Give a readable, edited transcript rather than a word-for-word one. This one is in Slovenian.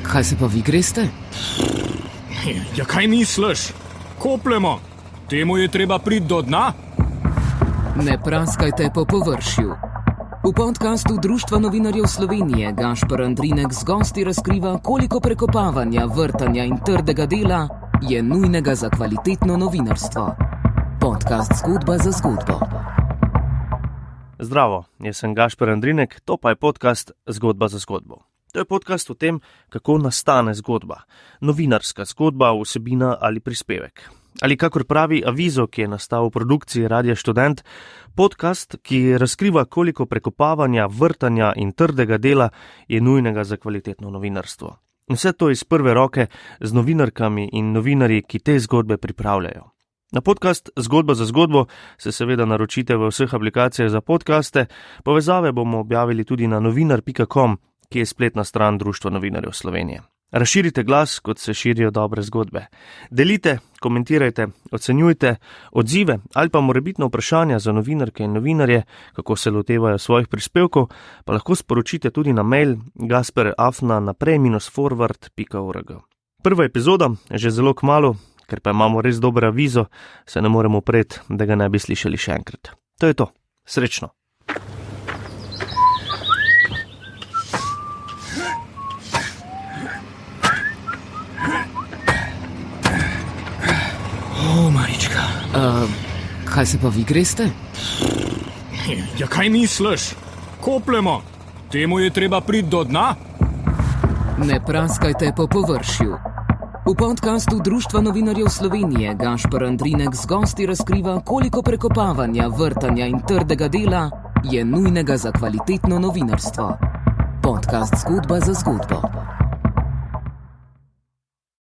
Kaj se pa vi greste? Ja, kaj misliš? Kopljemo. Temu je treba priti do dna. Ne praskajte po površju. V podcastu Društva novinarjev Slovenije Gašper Andrinek z gosti razkriva, koliko prekopavanja, vrtanja in trdega dela je nujnega za kvalitetno novinarstvo. Podcast Zgodba za zgodbo. Zdravo, jaz sem Gašper Andrinek, to pa je podcast Zgodba za zgodbo. To je podcast o tem, kako nastane zgodba. Novinarska zgodba, vsebina ali prispevek. Ali kakor pravi Avizo, ki je nastal v produkciji Radia Študent, podcast, ki razkriva, koliko prekopavanja, vrtanja in trdega dela je nujnega za kvalitetno novinarstvo. Vse to iz prve roke z novinarkami in novinarji, ki te zgodbe pripravljajo. Na podcast Zgodba za zgodbo se seveda naročite v vseh aplikacijah za podcaste, povezave bomo objavili tudi na novinar.com, ki je spletna stran Društva novinarjev Slovenije. Razširite glas, kot se širijo dobre zgodbe. Delite, komentirajte, ocenjujte odzive ali pa morebitno vprašanja za novinarke in novinarje, kako se lotevajo svojih prispevkov, pa lahko sporočite tudi na mail gasper@naprej-forward.org. Prva epizoda, že zelo kmalu, ker pa imamo res dober Avizo, se ne moremo upreti, da ga ne bi slišali še enkrat. To je to. Srečno. Marička. Kaj se pa vi greste? Ja, kaj misliš? Kopljemo. Temu je treba priti do dna. Ne praskajte po površju. V podcastu Društva novinarjev Slovenije Gašper Andrinek z gosti razkriva, koliko prekopavanja, vrtanja in trdega dela je nujnega za kvalitetno novinarstvo. Podcast Zgodba za zgodbo.